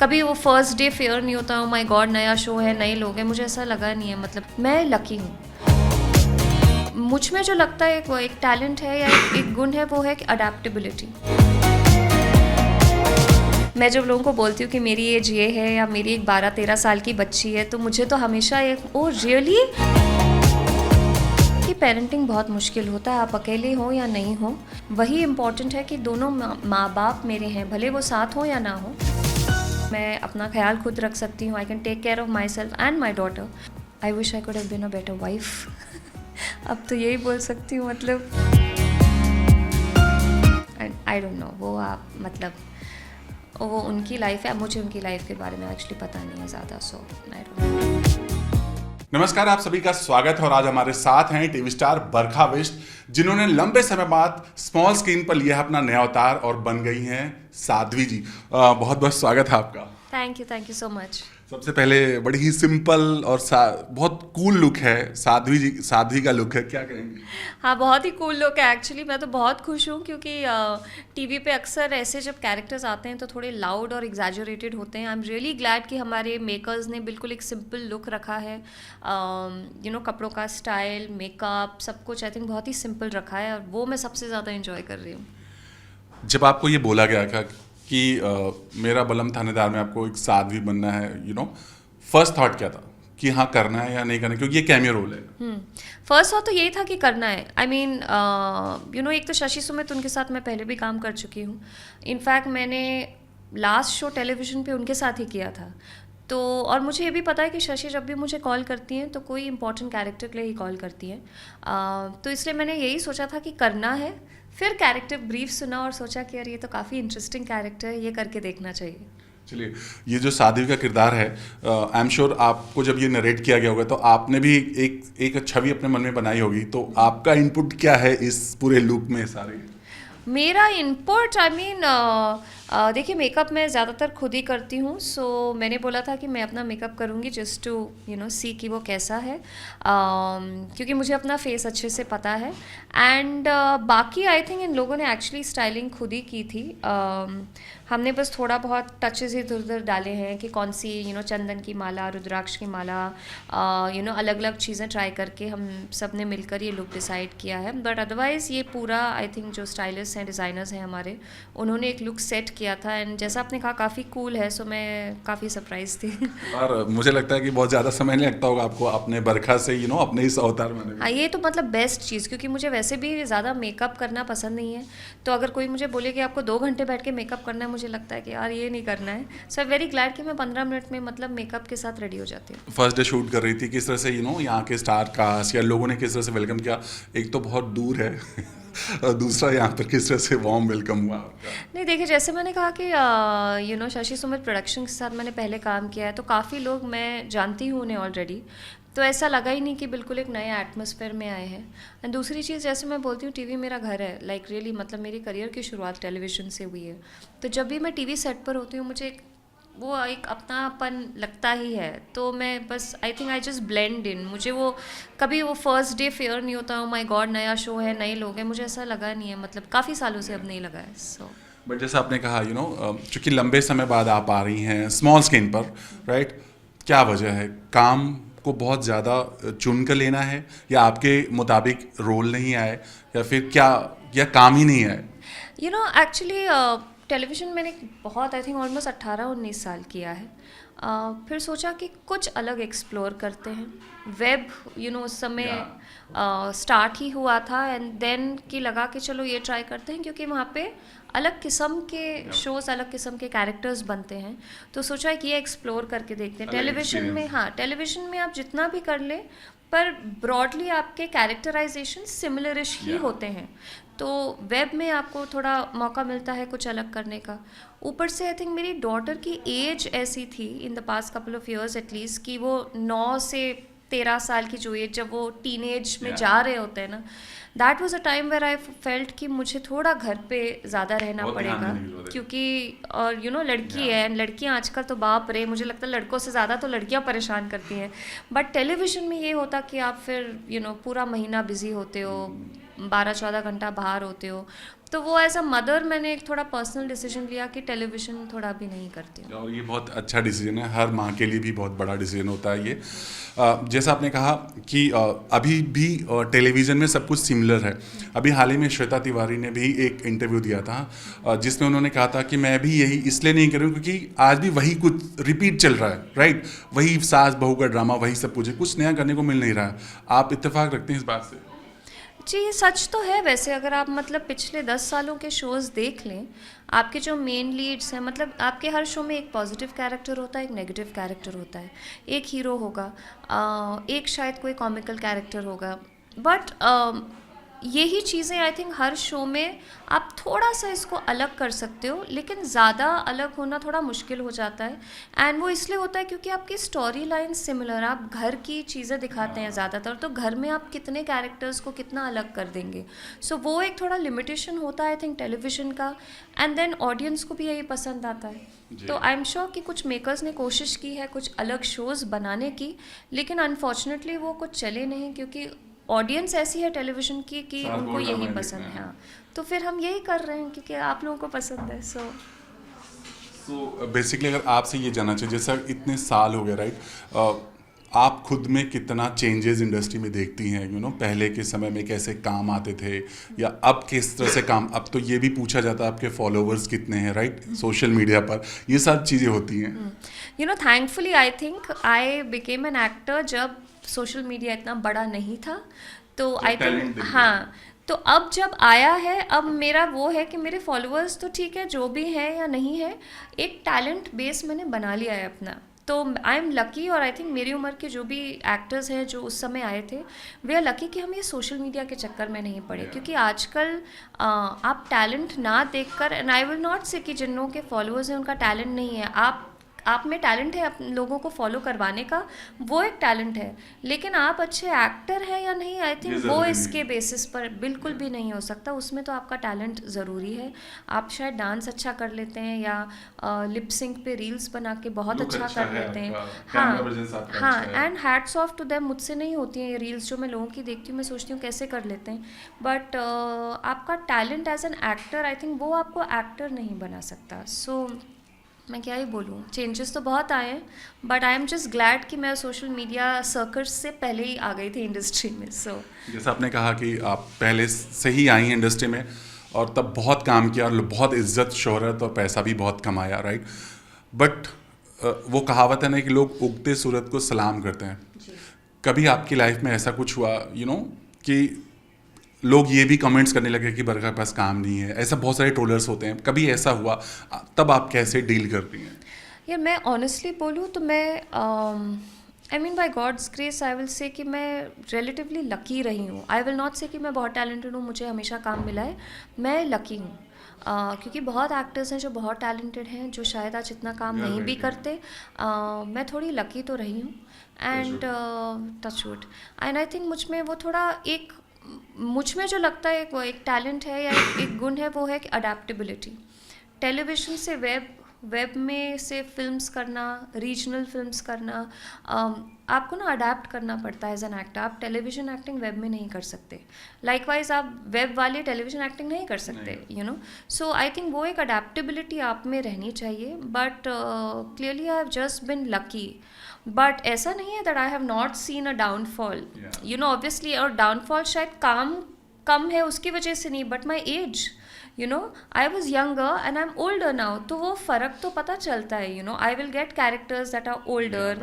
कभी वो first day fair नहीं होता, माय गॉड नया शो है, नए लोग हैं, मुझे ऐसा लगा नहीं है। मतलब मैं लकी हूँ। मुझ में जो लगता है वो एक टैलेंट है या एक गुण है, वो है कि अडेप्टेबिलिटी। मैं जब लोगों को बोलती हूँ कि मेरी एज ये है या मेरी एक 12-13 साल की बच्ची है, तो मुझे तो हमेशा एक ओ रियली कि पेरेंटिंग बहुत मुश्किल होता है, आप अकेले हो या नहीं हो। वही इम्पॉर्टेंट है कि दोनों माँ बाप मेरे हैं, भले वो साथ हो या ना हो। मैं अपना ख्याल खुद रख सकती हूँ। I can take care of myself and my daughter. I wish I could have been a better wife. अब तो यही बोल सकती हूँ। मतलब आई डोंट नो, वो आप मतलब वो उनकी लाइफ है, मुझे उनकी लाइफ के बारे में एक्चुअली पता नहीं है ज़्यादा, सो आई डोंट नो। नमस्कार, आप सभी का स्वागत है और आज हमारे साथ हैं टीवी स्टार बरखा बिष्ट, जिन्होंने लंबे समय बाद स्मॉल स्क्रीन पर लिया है अपना नया अवतार और बन गई हैं साध्वी जी। बहुत बहुत स्वागत है आपका। Thank you so much. सबसे पहले बड़ी ही सिंपल और बहुत कूल लुक है साध्वी का लुक है, क्या कहेंगे? हाँ, बहुत ही कूल लुक है एक्चुअली। मैं तो बहुत खुश हूँ क्योंकि टीवी पे अक्सर ऐसे जब कैरेक्टर्स आते हैं तो थोड़े लाउड और एग्जैजरेटेड होते हैं। आई एम रियली ग्लैड कि हमारे मेकर्स ने बिल्कुल एक सिंपल लुक रखा है। कपड़ों का स्टाइल, मेकअप, सब कुछ आई थिंक बहुत ही सिंपल रखा है और वो मैं सबसे ज़्यादा इंजॉय कर रही हूँ। जब आपको ये बोला गया था कि मेरा बलम थानेदार में आपको एक साध्वी बनना है, फर्स्ट थॉट क्या था कि हाँ करना है या नहीं करना है, क्योंकि ये कैमियो रोल है? फर्स्ट थॉट तो यही था कि करना है। आई मीन एक तो शशि सुमित, उनके साथ मैं पहले भी काम कर चुकी हूँ। इनफैक्ट मैंने लास्ट शो टेलीविज़न पे उनके साथ ही किया था। तो और मुझे ये भी पता है कि शशि जब भी मुझे कॉल करती हैं तो कोई इंपॉर्टेंट कैरेक्टर के लिए ही कॉल करती हैं। तो इसलिए मैंने यही सोचा था कि करना है। फिर कैरेक्टर ब्रीफ सुना और सोचा कि यार ये तो काफ़ी इंटरेस्टिंग कैरेक्टर है, ये करके देखना चाहिए। चलिए, ये जो साध्वी का किरदार है, आई एम श्योर आपको जब ये नरेट किया गया होगा तो आपने भी एक छवि अपने मन में बनाई होगी, तो आपका इनपुट क्या है इस पूरे लुक में? सारे मेरा इनपुट देखिए, मेकअप मैं ज़्यादातर खुद ही करती हूँ। सो मैंने बोला था कि मैं अपना मेकअप करूँगी जस्ट टू सी कि वो कैसा है, क्योंकि मुझे अपना फेस अच्छे से पता है। एंड बाकी आई थिंक इन लोगों ने एक्चुअली स्टाइलिंग खुद ही की थी। हमने बस थोड़ा बहुत टचेस इधर उधर डाले हैं कि कौन सी चंदन की माला, रुद्राक्ष की माला, अलग अलग चीज़ें ट्राई करके हम सब ने मिलकर ये लुक डिसाइड किया है। बट अदरवाइज़ ये पूरा आई थिंक जो स्टाइलिस्ट हैं, डिज़ाइनर्स हैं हमारे, उन्होंने एक लुक सेट किया था। एंड जैसा आपने कहा काफ़ी कूल है, सो मैं काफ़ी सरप्राइज थी। और मुझे लगता है कि बहुत ज़्यादा समय नहीं लगता होगा आपको अपने बरखा से अपने इस अवतार में। हाँ, ये तो मतलब बेस्ट चीज़, क्योंकि मुझे वैसे भी ज़्यादा मेकअप करना पसंद नहीं है। तो अगर कोई मुझे बोले कि आपको 2 घंटे बैठ के मेकअप करना है, मुझे लगता है कि यार ये नहीं करना है। सो आई वेरी ग्लैड कि मैं 15 मिनट में मतलब मेकअप के साथ रेडी हो जाती हूँ। फर्स्ट डे शूट कर रही थी, किस तरह से यहाँ के स्टार कास्ट या लोगों ने किस तरह से वेलकम किया? एक तो बहुत दूर है और दूसरा यहाँ पर किस तरह से वार्म वेलकम हुआ आपका? नहीं, देखिए, जैसे मैंने कहा कि शशि सुमित प्रोडक्शन के साथ मैंने पहले काम किया है, तो काफ़ी लोग मैं जानती हूँ उन्हें ऑलरेडी। तो ऐसा लगा ही नहीं कि बिल्कुल एक नए एटमॉस्फेयर में आए हैं। एंड दूसरी चीज़, जैसे मैं बोलती हूँ टीवी मेरा घर है, लाइक रियली, मतलब मेरी करियर की शुरुआत टेलीविज़न से हुई है। तो जब भी मैं टीवी सेट पर होती हूँ मुझे वो एक अपनापन लगता ही है। तो मैं बस आई think I just blend in. मुझे वो कभी वो फर्स्ट डे फेयर नहीं होता, माय गॉड नया शो है, नए लोग हैं, मुझे ऐसा लगा नहीं है। मतलब काफ़ी सालों से अब नहीं लगा है। सो बट जैसा आपने कहा चूँकि लंबे समय बाद आप आ रही हैं स्मॉल स्क्रीन पर, राइट, क्या वजह है? काम को बहुत ज़्यादा चुन कर लेना है, या आपके मुताबिक रोल नहीं आए, या फिर क्या, या काम ही नहीं आए? एक्चुअली टेलीविज़न मैंने बहुत आई थिंक ऑलमोस्ट 18-19 साल किया है। फिर सोचा कि कुछ अलग एक्सप्लोर करते हैं। वेब उस समय स्टार्ट ही हुआ था, एंड देन कि लगा कि चलो ये ट्राई करते हैं, क्योंकि वहाँ पे अलग किस्म के शोज़, अलग किस्म के कैरेक्टर्स बनते हैं। तो सोचा कि ये एक्सप्लोर करके देखते हैं। टेलीविज़न में आप जितना भी कर लें, पर ब्रॉडली आपके कैरेक्टराइजेशन सिमिलरिश ही होते हैं। तो वेब में आपको थोड़ा मौका मिलता है कुछ अलग करने का। ऊपर से आई थिंक मेरी डॉटर की एज ऐसी थी in the past couple of years at least, कि वो 9 से 13 साल की जो एज, जब वो टीनेज में जा रहे होते हैं ना, that was a time where I felt कि मुझे थोड़ा घर पे ज़्यादा रहना पड़ेगा, क्योंकि और लड़की है, लड़कियां आजकल तो बाप रे, मुझे लगता है लड़कों से ज़्यादा तो लड़कियां परेशान करती हैं। बट टेलीविज़न में ये होता कि आप फिर पूरा महीना बिजी होते हो, 12-14 घंटा बाहर होते हो, तो वो एज अ मदर मैंने एक थोड़ा पर्सनल डिसीजन लिया कि टेलीविज़न थोड़ा भी नहीं करती हूँ। और ये बहुत अच्छा डिसीजन है, हर माँ के लिए भी बहुत बड़ा डिसीजन होता है ये। जैसा आपने कहा कि अभी भी टेलीविज़न में सब कुछ सिमिलर है। अभी हाल ही में श्वेता तिवारी ने भी एक इंटरव्यू दिया था जिसमें उन्होंने कहा था कि मैं भी यही इसलिए नहीं कर रही हूँ क्योंकि आज भी वही कुछ रिपीट चल रहा है, राइट? वही सास बहू का ड्रामा, वही सब कुछ नया करने को मिल नहीं रहा है। आप इत्तेफाक रखते हैं इस बात से? जी, सच तो है वैसे। अगर आप मतलब पिछले 10 सालों के शोज़ देख लें, आपके जो मेन लीड्स हैं, मतलब आपके हर शो में एक पॉजिटिव कैरेक्टर होता है, एक नेगेटिव कैरेक्टर होता है, एक हीरो होगा, एक शायद कोई कॉमिकल कैरेक्टर होगा। बट यही चीज़ें आई थिंक हर शो में आप थोड़ा सा इसको अलग कर सकते हो, लेकिन ज़्यादा अलग होना थोड़ा मुश्किल हो जाता है। एंड वो इसलिए होता है क्योंकि आपकी स्टोरी लाइन सिमिलर, आप घर की चीज़ें दिखाते हैं ज़्यादातर, तो घर में आप कितने कैरेक्टर्स को कितना अलग कर देंगे। सो वो एक थोड़ा लिमिटेशन होता है आई थिंक टेलीविज़न का। एंड देन ऑडियंस को भी यही पसंद आता है। तो आई एम श्योर कि कुछ मेकर्स ने कोशिश की है कुछ अलग शोज़ बनाने की, लेकिन अनफॉर्चुनेटली वो कुछ चले नहीं क्योंकि ऑडियंस ऐसी है टेलीविज़न की कि उनको यही पसंद है। हाँ, तो फिर हम यही कर रहे हैं क्योंकि आप लोगों को पसंद है। सो बेसिकली अगर आपसे ये जानना चाहिए, जैसा इतने साल हो गए, राइट, आप खुद में कितना चेंजेस इंडस्ट्री में देखती हैं? पहले के समय में कैसे काम आते थे या अब किस तरह से काम, अब तो ये भी पूछा जाता है आपके फॉलोवर्स कितने हैं, राइट? सोशल मीडिया पर ये सब चीज़ें होती हैं। Thankfully I think I became an actor जब सोशल मीडिया इतना बड़ा नहीं था। तो आई थिंक हाँ, तो अब जब आया है, अब मेरा वो है कि मेरे फॉलोअर्स तो ठीक है जो भी है या नहीं है, एक टैलेंट बेस मैंने बना लिया है अपना। तो आई एम लकी, और आई थिंक मेरी उम्र के जो भी एक्टर्स हैं जो उस समय आए थे, वे आर लकी कि हम ये सोशल मीडिया के चक्कर में नहीं पड़े। क्योंकि आजकल आप टैलेंट ना देखकर, एंड आई विल नॉट से कि जिन लोगों के फॉलोअर्स हैं उनका टैलेंट नहीं है, आप में टैलेंट है लोगों को फॉलो करवाने का, वो एक टैलेंट है। लेकिन आप अच्छे एक्टर हैं या नहीं, आई थिंक वो इसके बेसिस पर बिल्कुल भी नहीं हो सकता। उसमें तो आपका टैलेंट ज़रूरी है। आप शायद डांस अच्छा कर लेते हैं या लिप सिंक पे रील्स बना के बहुत अच्छा कर लेते हैं। हाँ, and hats off to them. मुझसे नहीं होती हैं ये रील्स जो मैं लोगों की देखती हूँ, मैं सोचती हूँ कैसे कर लेते हैं। बट आपका talent as an actor, I think वो आपको एक्टर नहीं बना सकता। सो मैं क्या ही बोलूँ, चेंजेस तो बहुत आए हैं, but I am just glad कि मैं सोशल मीडिया सर्कस से पहले ही आ गई थी इंडस्ट्री में। जैसा आपने कहा कि आप पहले से ही आई हैं इंडस्ट्री में और तब बहुत काम किया और बहुत इज्जत, शोहरत और पैसा भी बहुत कमाया, राइट? बट वो कहावत है ना कि लोग उगते सूरज को सलाम करते हैं। कभी आपकी लाइफ में ऐसा कुछ हुआ कि लोग ये भी कमेंट्स करने लगे कि बरखा के पास काम नहीं है? ऐसा बहुत सारे ट्रोलर्स होते हैं, कभी ऐसा हुआ? तब आप कैसे डील करती हैं? यार मैं ऑनेस्टली बोलूँ तो मैं I mean by God's grace I will say कि मैं रिलेटिवली लकी रही हूँ। आई विल नॉट से कि मैं बहुत टैलेंटेड हूँ, मुझे हमेशा काम मिला है। मैं लकी हूँ क्योंकि बहुत एक्टर्स हैं जो बहुत टैलेंटेड हैं, जो शायद आज इतना काम नहीं भी करते। मैं थोड़ी लकी तो रही हूँ, and touch wood. And I think मुझ में वो थोड़ा मुझ में जो लगता है वो एक टैलेंट है या एक गुण है, वो है कि अडेप्टेबिलिटी। टेलीविज़न से वेब में से फिल्म्स करना, रीजनल फिल्म्स करना, आपको ना अडेप्ट करना पड़ता है एज एन एक्टर। आप टेलीविज़न एक्टिंग वेब में नहीं कर सकते, लाइकवाइज आप वेब वाले टेलीविज़न एक्टिंग नहीं कर सकते, सो आई थिंक वो एक अडेप्टेबिलिटी आप में रहनी चाहिए। But clearly I have just been lucky. But ऐसा नहीं है that I have not seen a downfall, obviously. और डाउनफॉल शायद काम कम है उसकी वजह से नहीं, but my age, I was younger and I am older now, तो वो फ़र्क तो पता चलता है। I will get characters that are older.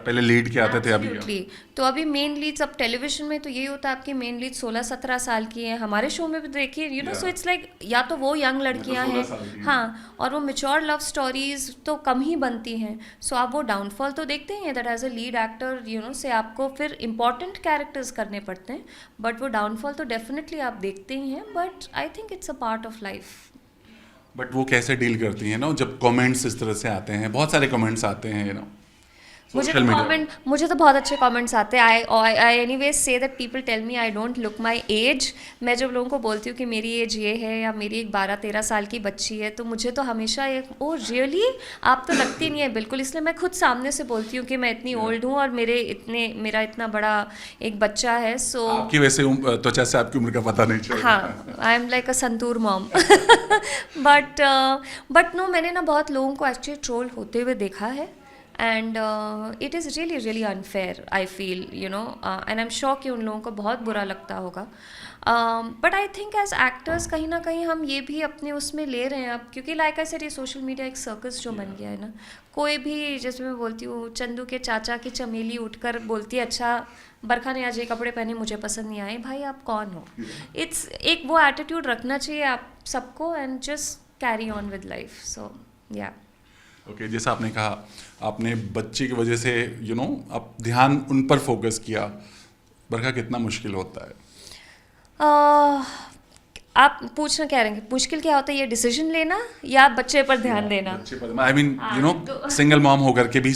पहले लीड के आते थे, अभी तो अभी मेन लीड्स, अब टेलीविजन में तो यही होता है आपकी मेन लीड 16-17 साल की है। हमारे शो में भी देखिए, सो इट्स लाइक या तो वो यंग लड़कियां हैं, हाँ, और वो मेच्योर लव स्टोरीज तो कम ही बनती हैं। सो आप वो डाउनफॉल तो देखते ही हैं that as a lead actor से आपको फिर इंपॉर्टेंट कैरेक्टर्स करने पड़ते हैं, बट वो डाउनफॉल तो डेफिनेटली आप देखते ही हैं। But I think it's a part of life. But वो कैसे डील करती हैं जब कमेंट्स इस तरह से आते हैं, बहुत सारे कमेंट्स आते हैं सोशल मीडिया? मुझे तो बहुत अच्छे कमेंट्स आते हैं। I anyways say that people tell me I don't look my age. मैं जब लोगों को बोलती हूँ कि मेरी एज ये है या मेरी एक 12-13 साल की बच्ची है, तो मुझे तो हमेशा एक ओ रियली आप तो लगती नहीं है बिल्कुल। इसलिए मैं खुद सामने से बोलती हूँ कि मैं इतनी ओल्ड हूँ और मेरा इतना बड़ा एक बच्चा है। सो आपकी वैसे त्वचा से आपकी उम्र का पता नहीं चलता। हाँ, I am like a Santoor mom. But no, मैंने ना बहुत लोगों को एक्चुअली ट्रोल होते हुए देखा है, and it is really really unfair I feel, you know, and I am sure कि उन लोगों को बहुत बुरा लगता होगा। But I think as actors कहीं ना कहीं हम ये भी अपने उसमें ले रहे हैं अब, क्योंकि लाइक आई सेड ये सोशल मीडिया एक सर्कस जो बन गया है ना। कोई भी, जैसे मैं बोलती हूँ, चंदू के चाचा की चमेली उठकर बोलती है अच्छा बरखा ने आज ये कपड़े पहने मुझे पसंद नहीं आए। भाई आप कौन हो? इट्स एक वो एटीट्यूड रखना चाहिए आप सबको, and just carry on with life. So या ओके, जैसा आपने कहा आपने बच्चे की वजह से आप ध्यान उन पर फोकस किया। बरखा कितना मुश्किल होता है? आप पूछना क्या रहेंगे, मुश्किल क्या होता है, ये डिसीजन लेना या बच्चे पर ध्यान देना? आई मीन सिंगल मॉम होकर के भी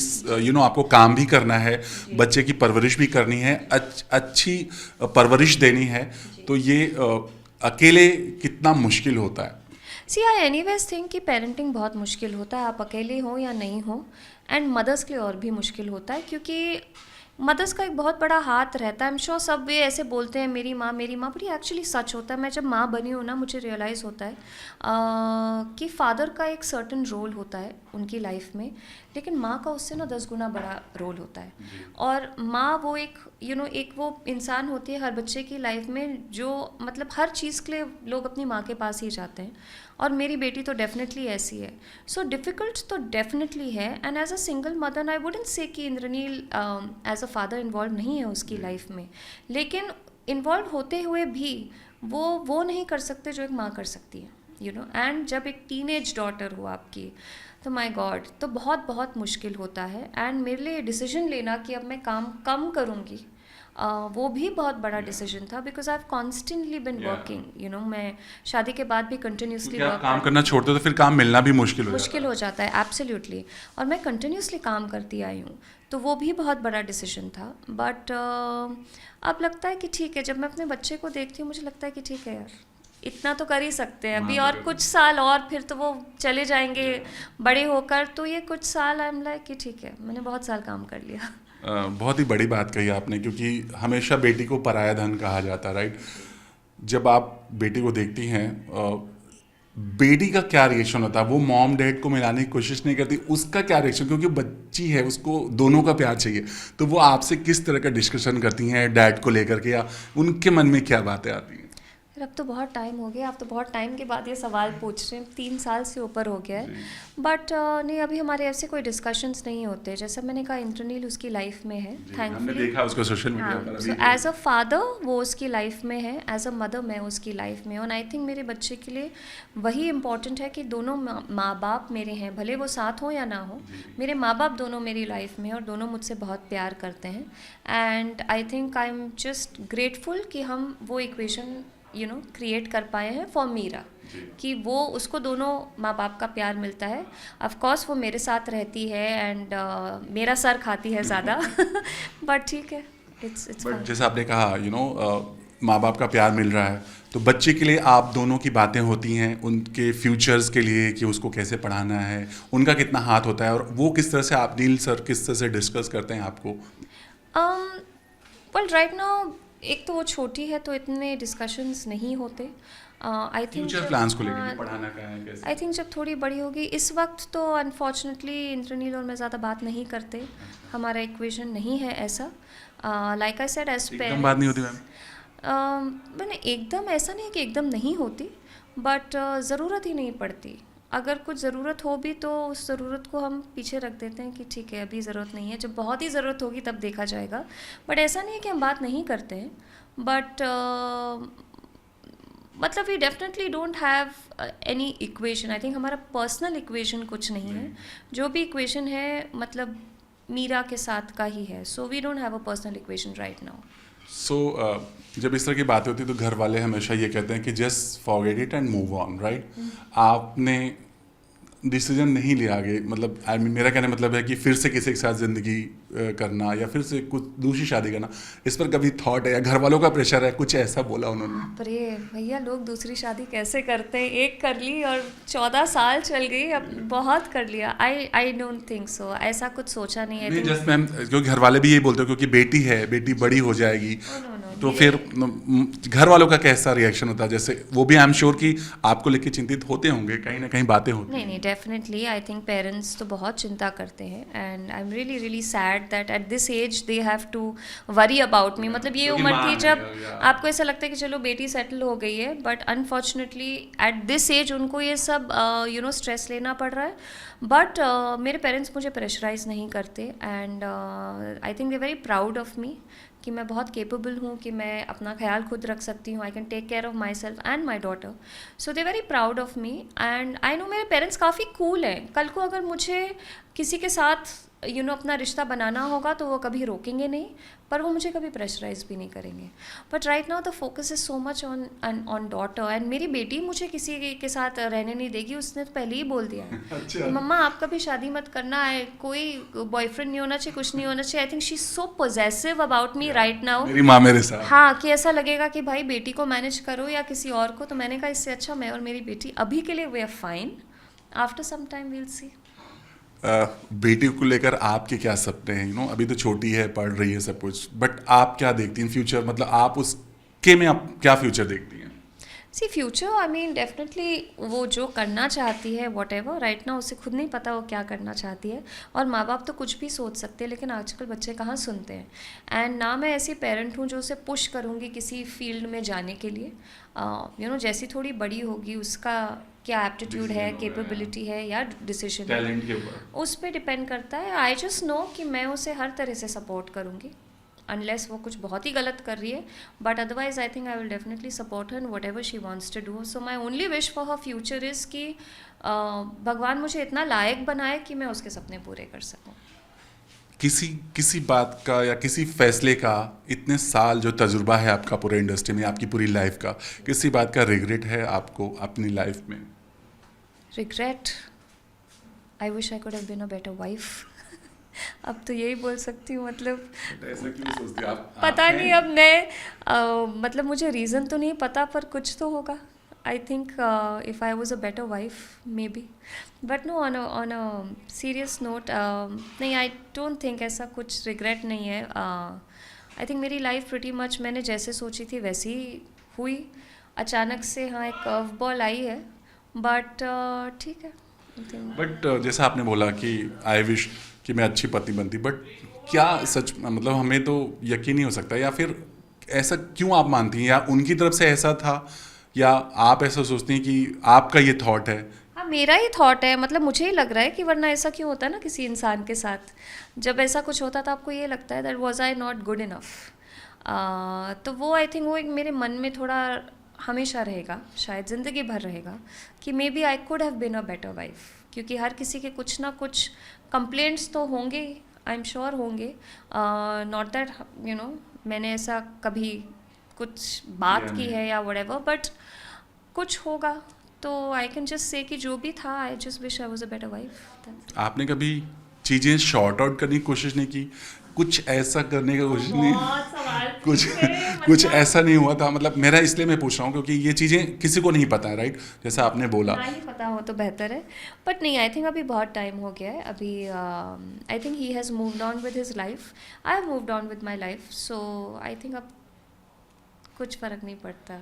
आपको काम भी करना है, बच्चे की परवरिश भी करनी है, अच्छी परवरिश देनी है, तो ये अकेले कितना मुश्किल होता है? सी आई एनीवेज थिंक कि पेरेंटिंग बहुत मुश्किल होता है, आप अकेले हो या नहीं हो। एंड मदर्स के लिए और भी मुश्किल होता है, क्योंकि मदर्स का एक बहुत बड़ा हाथ रहता है। आई एम श्योर सब वे ऐसे बोलते हैं मेरी माँ, बट ये एक्चुअली सच होता है। मैं जब माँ बनी हूँ ना, मुझे रियलाइज़ होता है कि फादर का एक सर्टन रोल होता है उनकी लाइफ में, लेकिन माँ का उससे ना 10 गुना बड़ा रोल होता है। और माँ वो एक एक वो इंसान होती है हर बच्चे की लाइफ में, जो मतलब हर चीज़ के लिए लोग अपनी माँ के पास ही जाते हैं, और मेरी बेटी तो डेफिनेटली ऐसी है। सो डिफ़िकल्ट तो डेफिनेटली है, and as a single mother I wouldn't say कि Indraneel as a father involve नहीं है उसकी लाइफ में, लेकिन इन्वॉल्व होते हुए भी वो नहीं कर सकते जो एक माँ कर सकती है, एंड जब एक टीनेज डॉटर हो आपकी, तो माय गॉड, तो बहुत बहुत मुश्किल होता है। एंड मेरे लिए डिसीजन लेना कि अब मैं काम कम करूँगी, वो भी बहुत बड़ा डिसीजन था, because I have constantly been working. मैं शादी के बाद भी कंटिन्यूसली काम करना छोड़ते तो फिर काम मिलना भी मुश्किल हो जाता है। एब्सोल्युटली। और मैं कंटिन्यूसली काम करती आई हूँ, तो वो भी बहुत बड़ा डिसीजन था। बट अब लगता है कि ठीक है, जब मैं अपने बच्चे को देखती हूँ मुझे लगता है कि ठीक है यार, इतना तो कर ही सकते हैं अभी, और कुछ साल और फिर तो वो चले जाएंगे बड़े होकर, तो ये कुछ साल आई एम लाइक कि ठीक है, मैंने बहुत साल काम कर लिया। बहुत ही बड़ी बात कही आपने, क्योंकि हमेशा बेटी को पराया धन कहा जाता है, राइट? जब आप बेटी को देखती हैं, बेटी का क्या रिएक्शन होता है? वो मॉम डैड को मिलाने की कोशिश नहीं करती, उसका क्या रिएक्शन? क्योंकि बच्ची है, उसको दोनों का प्यार चाहिए, तो वो आपसे किस तरह का डिस्कशन करती हैं डैड को लेकर के, या उनके मन में क्या बातें आती हैं? अब तो बहुत टाइम हो गया, आप तो बहुत टाइम के बाद ये सवाल पूछ रहे हैं, 3 साल से ऊपर हो गया है। बट नहीं, अभी हमारे ऐसे कोई डिस्कशंस नहीं होते। जैसा मैंने कहा, इंद्रनील उसकी लाइफ में है, थैंकफुली। हमने देखा उसको सोशल मीडिया पर। सो एज अ फादर वो उसकी लाइफ में है, एज अ मदर मैं उसकी लाइफ में हूँ। और आई थिंक मेरे बच्चे के लिए वही इम्पॉर्टेंट है कि दोनों माँ बाप मेरे हैं, भले वो साथ हो या ना हो, मेरे माँ बाप दोनों मेरी लाइफ में, और दोनों मुझसे बहुत प्यार करते हैं। And I think I am just grateful कि हम वो इक्वेशन क्रिएट कर पाए हैं फॉर मीरा, कि वो उसको दोनों माँ बाप का प्यार मिलता है। ऑफ कोर्स वो मेरे साथ रहती है एंड मेरा सर खाती है ज़्यादा, बट ठीक है, इट्स बट जैसे आपने कहा माँ बाप का प्यार मिल रहा है, तो बच्चे के लिए आप दोनों की बातें होती हैं, उनके फ्यूचर्स के लिए कि उसको कैसे पढ़ाना है, उनका कितना हाथ होता है, और वो किस तरह से आप नील सर किस तरह से डिस्कस करते हैं आपको? वेल राइट नाउ एक तो वो छोटी है तो इतने डिस्कशंस नहीं होते। आई थिंक फ्यूचर प्लान्स को लेकर पढ़ाना का है कैसे? आई थिंक जब थोड़ी बड़ी होगी, इस वक्त तो अनफॉर्चुनेटली इंद्रनील और मैं ज़्यादा बात नहीं करते, हमारा इक्वेशन नहीं है ऐसा। लाइक आई सेड, एज एकदम बात नहीं होती मैम? मैंने एकदम ऐसा नहीं कि एकदम नहीं होती, बट ज़रूरत ही नहीं पड़ती। अगर कुछ ज़रूरत हो भी तो उस ज़रूरत को हम पीछे रख देते हैं कि ठीक है अभी ज़रूरत नहीं है, जब बहुत ही ज़रूरत होगी तब देखा जाएगा। बट ऐसा नहीं है कि हम बात नहीं करते हैं, बट मतलब we definitely don't have any equation. I think हमारा पर्सनल इक्वेशन कुछ नहीं है, जो भी इक्वेशन है मतलब मीरा के साथ का ही है। So we don't have a personal equation right now. So जब इस तरह की बातें होती है तो घर वाले हमेशा ये कहते हैं कि just forget it and move on, right? आपने डिसीजन नहीं लिया आगे, मतलब आई मीन मेरा कहने मतलब है कि फिर से किसी के साथ ज़िंदगी करना या फिर से कुछ दूसरी शादी करना, इस पर कभी थॉट है या घर वालों का प्रेशर है, कुछ ऐसा बोला उन्होंने? पर ये भैया लोग दूसरी शादी कैसे करते हैं, एक कर ली और 14 साल चल गई, अब बहुत कर लिया। आई डोंट थिंक सो, ऐसा कुछ सोचा नहीं है। नहीं जस्ट मैम, क्योंकि घर वाले भी यही बोलते हो क्योंकि बेटी है, बेटी बड़ी हो जाएगी, तो फिर घर वालों का कैसा रिएक्शन होता है? जैसे वो भी आई एम श्योर कि आपको लेके चिंतित होते होंगे, कहीं ना कहीं बातें होती नहीं नहीं, डेफिनेटली आई थिंक पेरेंट्स तो बहुत चिंता करते हैं, and I am really really sad that at this age they have to worry about me. मतलब ये क्योंकि उम्र माँ थी है, जब या- आपको ऐसा लगता है कि चलो बेटी सेटल हो गई है, but unfortunately at this age उनको ये सब स्ट्रेस लेना पड़ रहा है। बट मेरे पेरेंट्स मुझे प्रेशराइज नहीं करते, and I think they very proud of मी कि मैं बहुत केपेबल हूँ, कि मैं अपना ख्याल खुद रख सकती हूँ, I can take care of myself and my daughter. So they very proud of me, and I know मेरे पेरेंट्स काफ़ी कूल हैं। कल को अगर मुझे किसी के साथ अपना रिश्ता बनाना होगा तो वो कभी रोकेंगे नहीं, पर वो मुझे कभी प्रेशराइज भी नहीं करेंगे। But right now the focus is so much on daughter, and मेरी बेटी मुझे किसी के साथ रहने नहीं देगी। उसने तो पहले ही बोल दिया है कि मम्मा आप कभी शादी मत करना है, कोई बॉयफ्रेंड नहीं होना चाहिए, कुछ नहीं होना चाहिए। I think she is so possessive about me right now. मेरी माँ मेरे साथ। हाँ, कि ऐसा लगेगा कि भाई बेटी को मैनेज करो या किसी और को। तो मैंने कहा इससे अच्छा मैं और मेरी बेटी अभी के लिए we are fine, after some time we will see. बेटी को लेकर आपके क्या सपने हैं? अभी तो छोटी है, पढ़ रही है, सब कुछ, बट आप क्या देखती हैं फ्यूचर? मतलब आप उसके में आप क्या फ्यूचर देखती हैं? सी फ्यूचर, आई मीन डेफिनेटली वो जो करना चाहती है वॉट एवर, राइट ना उसे खुद नहीं पता वो क्या करना चाहती है। और माँ बाप तो कुछ भी सोच सकते हैं, लेकिन आजकल बच्चे कहाँ सुनते हैं। एंड ना मैं ऐसी पेरेंट हूँ जो उसे पुश करूँगी किसी फील्ड में जाने के लिए। जैसी थोड़ी बड़ी होगी उसका क्या एप्टीट्यूड है, कैपेबिलिटी है या डिसीजन है, टैलेंट के ऊपर उस पर डिपेंड करता है। आई जस्ट नो कि मैं उसे हर तरह से सपोर्ट करूँगी, अनलेस वो कुछ बहुत ही गलत कर रही है। But otherwise I think I will definitely support her in whatever she wants to do. So my only wish for her future is कि भगवान मुझे इतना लायक बनाए कि मैं उसके सपने पूरे कर सकूँ। किसी बात का या किसी फैसले का, इतने साल जो तजुर्बा है आपका पूरे इंडस्ट्री में, आपकी पूरी लाइफ का, किसी बात का रिग्रेट है आपको अपनी लाइफ में? Regret, I wish I could have been a better wife. अब तो यही बोल सकती हूँ। मतलब ऐसा क्यों सोचती हैं आप? पता नहीं, अब मैं मतलब मुझे रीज़न तो नहीं पता, पर कुछ तो होगा। I think if I was a better wife maybe, but no, on a serious note नहीं, आई डोंट थिंक ऐसा कुछ रिग्रेट नहीं है। आई थिंक मेरी लाइफ प्रिटी मच मैंने जैसे सोची थी वैसी ही हुई। अचानक से हाँ एक कर्व बॉल आई है, बट ठीक है। बट जैसा आपने बोला कि आई विश कि मैं अच्छी पत्नी बनती, बट क्या सच मतलब हमें तो यकीन नहीं हो सकता, या फिर ऐसा क्यों आप मानती हैं, या उनकी तरफ से ऐसा था, या आप ऐसा सोचती हैं कि आपका ये थॉट है? हाँ, मेरा ही थॉट है। मतलब मुझे ही लग रहा है कि वरना ऐसा क्यों होता है ना किसी इंसान के साथ। जब ऐसा कुछ होता था आपको ये लगता है that was I not good enough. तो वो आई थिंक वो एक मेरे मन में थोड़ा हमेशा रहेगा, शायद ज़िंदगी भर रहेगा, कि maybe I could have been a better wife. क्योंकि हर किसी के कुछ ना कुछ कंप्लेंट्स तो होंगे, आई एम श्योर होंगे। नॉट दैट मैंने ऐसा कभी कुछ बात की है या व्हाटएवर, बट कुछ होगा। तो आई कैन जस्ट से कि जो भी था, I just wish I was a better wife. आपने कभी चीज़ें शॉर्ट आउट करने की कोशिश नहीं की? कुछ ऐसा करने की कोशिश नहीं? कुछ ऐसा नहीं हुआ था? मतलब मेरा इसलिए मैं पूछ रहा हूँ क्योंकि ये चीज़ें किसी को नहीं पता है, राइट? जैसा आपने बोला, ना ही पता हो तो बेहतर है, बट नहीं, आई थिंक अभी बहुत टाइम हो गया है। अभी I think he has moved on with his life, I have moved on with my life. So I think अब कुछ फ़र्क नहीं पड़ता।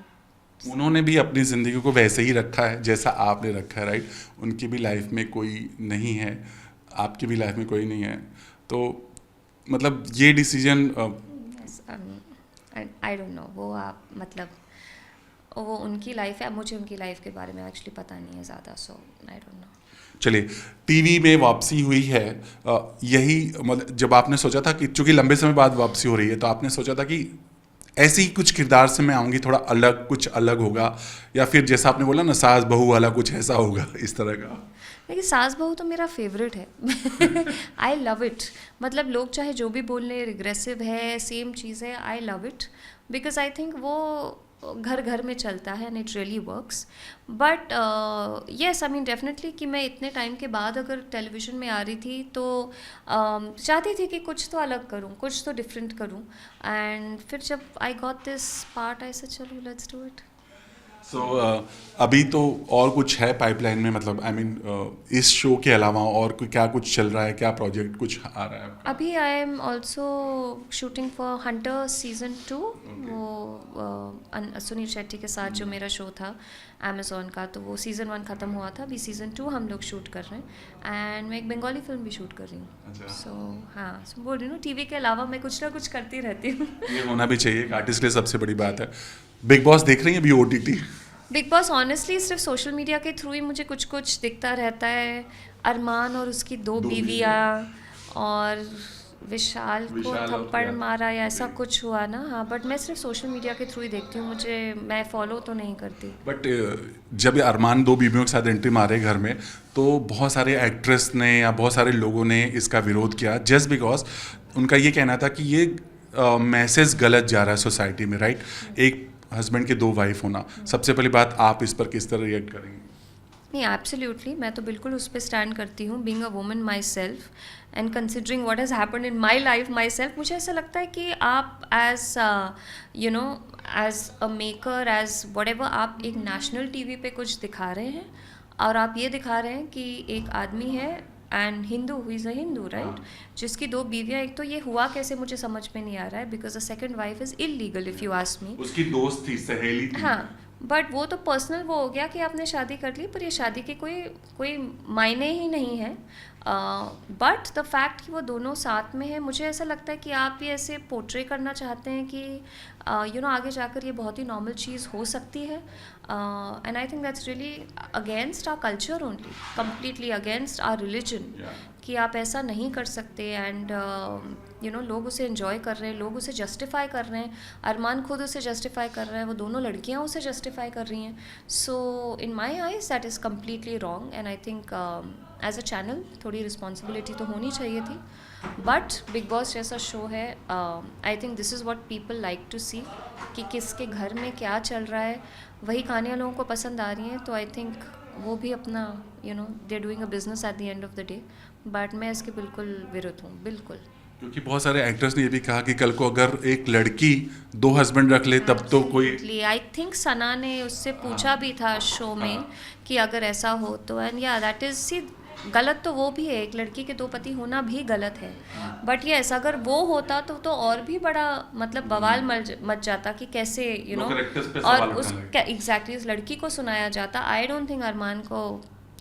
उन्होंने भी अपनी ज़िंदगी को वैसे ही रखा है जैसा आपने रखा है, राइट? उनकी भी लाइफ में कोई नहीं है, आपकी भी लाइफ में कोई नहीं है, तो मतलब ये डिसीजन आई डोंट नो, वो आप मतलब वो उनकी लाइफ है, मुझे उनकी लाइफ के बारे में एक्चुअली पता नहीं है ज़्यादा, सो आई डोंट नो। चलिए, टीवी में वापसी हुई है, यही मतलब जब आपने सोचा था कि चूंकि लंबे समय बाद वापसी हो रही है, तो आपने सोचा था कि ऐसे ही कुछ किरदार से मैं आऊँगी, थोड़ा अलग, कुछ अलग होगा, या फिर जैसा आपने बोला ना सास बहू वाला कुछ ऐसा होगा, इस तरह का? देखिए, सास बहू तो मेरा फेवरेट है। I love it. मतलब लोग चाहे जो भी बोल लें, रिग्रेसिव है, सेम चीज़ है, I love it, because I think वो घर घर में चलता है and it really works. But yes, I mean definitely कि मैं इतने टाइम के बाद अगर टेलीविज़न में आ रही थी तो चाहती थी कि कुछ तो अलग करूं, कुछ तो डिफरेंट करूं. एंड फिर जब I got this part I said चलो लेट्स डू इट. सो अभी तो और कुछ है पाइपलाइन में, मतलब आई मीन इस शो के अलावा और क्या कुछ चल रहा है, क्या प्रोजेक्ट कुछ आ रहा है? अभी I am also shooting for Hunter season 2. वो सुनील शेट्टी के साथ जो मेरा शो था अमेज़ॉन का, तो वो सीज़न 1 ख़त्म हुआ था. अभी सीज़न 2 हम लोग शूट कर रहे हैं एंड मैं एक बंगाली फिल्म भी शूट कर रही हूँ. सो हाँ, सो बोल रही हूँ टीवी के अलावा मैं कुछ ना कुछ करती रहती हूँ. ये होना भी चाहिए, एक आर्टिस्ट के लिए सबसे बड़ी बात है. बिग बॉस देख रही हैं अभी OTT? बिग बॉस ऑनेस्टली सिर्फ सोशल मीडिया के थ्रू ही मुझे कुछ कुछ दिखता रहता है. अरमान और उसकी दो बीवियाँ और विशाल को विशाल और थप्पड़ क्या? मारा या ऐसा कुछ हुआ ना. हाँ, बट मैं सिर्फ सोशल मीडिया के थ्रू ही देखती हूँ. मैं फॉलो तो नहीं करती. बट जब अरमान दो बीवियों के साथ एंट्री मारे घर में, तो बहुत सारे एक्ट्रेस ने या बहुत सारे लोगों ने इसका विरोध किया, जस्ट बिकॉज उनका ये कहना था कि ये मैसेज गलत जा रहा है सोसाइटी में, राइट? एक हस्बैंड के 2 वाइफ होना. सबसे पहली बात, आप इस पर किस तरह रिएक्ट करेंगे? नहीं, एब्सोल्युटली मैं तो बिल्कुल उस पर स्टैंड करती हूँ. Being a woman myself and considering what has happened in my life myself, मुझे ऐसा लगता है कि आप as you know as a maker, as whatever, आप एक नेशनल टीवी पे कुछ दिखा रहे हैं और आप ये दिखा रहे हैं कि एक आदमी है and Hindu, who is a Hindu, right, जिसकी 2 बीवियाँ. एक तो ये हुआ कैसे मुझे समझ में नहीं आ रहा है, because the second wife is illegal if you ask मी. उसकी दोस्त थी, सहेली थी. हाँ, बट वो तो पर्सनल वो हो गया कि आपने शादी कर ली, पर ये शादी के कोई मायने ही नहीं है. बट द फैक्ट कि वो दोनों साथ में हैं, मुझे ऐसा लगता है कि आप ये ऐसे पोर्ट्रे करना चाहते हैं कि यू नो आगे जाकर ये बहुत ही नॉर्मल चीज़ हो सकती है. And I think that's really against our culture only, completely against our religion, कि आप ऐसा नहीं कर सकते. एंड यू नो लोग उसे एंजॉय कर रहे हैं, लोग उसे जस्टिफाई कर रहे हैं. अरमान खुद उसे जस्टिफाई कर रहे हैं, वो दोनों लड़कियां उसे जस्टिफाई कर रही हैं. So in my eyes that is completely wrong. And I think as a channel थोड़ी रिस्पॉन्सिबिलिटी तो होनी चाहिए थी. बट बिग बॉस जैसा शो है, I think this is what people like to see, कि किसके घर में क्या चल रहा है, वही कहानियाँ लोगों को पसंद आ रही हैं. तो आई थिंक वो भी अपना you know they doing a business at the end of the day. But मैं इसके बिल्कुल विरुद्ध हूँ, बिल्कुल. क्योंकि बहुत सारे एक्टर्स ने ये भी कहा कि कल को अगर एक लड़की 2 हस्बैंड रख ले तब तो कोई. आई थिंक सना ने उससे पूछा भी था शो में कि अगर ऐसा हो तो. एंड या दैट इज सी, गलत तो वो भी है, एक लड़की के 2 पति होना भी गलत है. बट यस, अगर वो होता तो और भी बड़ा मतलब बवाल मच जाता कि कैसे यू नो, और उस एग्जैक्टली उस लड़की को सुनाया जाता. आई डोंट थिंक अरमान को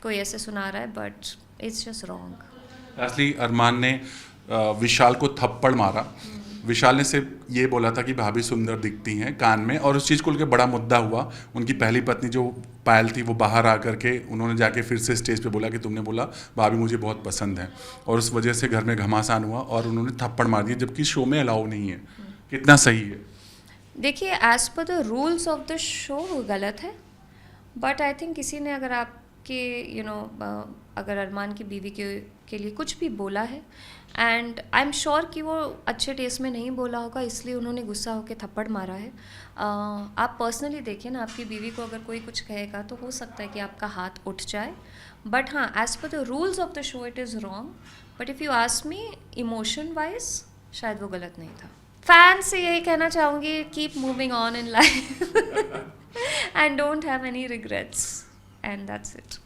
कोई ऐसे सुना रहा है, बट इट्स जस्ट रॉन्ग. असली अरमान ने विशाल को थप्पड़ मारा. विशाल ने सिर्फ ये बोला था कि भाभी सुंदर दिखती हैं कान में, और उस चीज़ को लेकर बड़ा मुद्दा हुआ. उनकी पहली पत्नी जो पायल थी वो बाहर आकर के उन्होंने जाके फिर से स्टेज पे बोला कि तुमने बोला भाभी मुझे बहुत पसंद है, और उस वजह से घर में घमासान हुआ और उन्होंने थप्पड़ मार दिया, जबकि शो में अलाउ नहीं है. कितना सही है? देखिए, as per the rules of the show वो गलत है. बट आई थिंक किसी ने अगर आपके यू नो अगर अरमान की बीवी के लिए कुछ भी बोला है, एंड आई एम श्योर कि वो अच्छे टेस्ट में नहीं बोला होगा, इसलिए उन्होंने गुस्सा होकर थप्पड़ मारा है. आप पर्सनली देखिए ना, आपकी बीवी को अगर कोई कुछ कहेगा तो हो सकता है कि आपका हाथ उठ जाए. बट हाँ, as per the rules of the show it is wrong. But if you ask me emotion wise, शायद वो गलत नहीं था. फैंस से यही कहना चाहूँगी, keep moving on in life and don't have any regrets, and that's it.